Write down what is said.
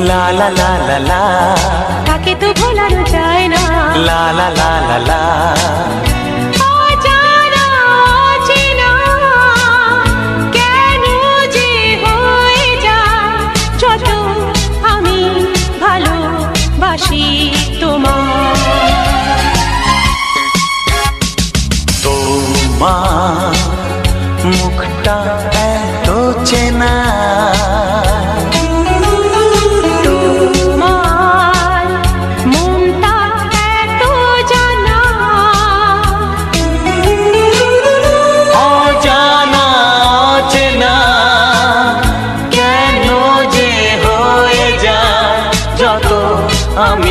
লা লা লা লা লা, তাকে তো ভোলানো যায় না। লা লা লা লা লা, অজানা অচেনা কেন যে হয়ে যায় যত আমি ভালোবাসি তোমায়। তোমার মুখটা এত চেনা, তোমার মনটা এত জানা, অজানা অচেনা কেন যে হয়ে যায় যত আমি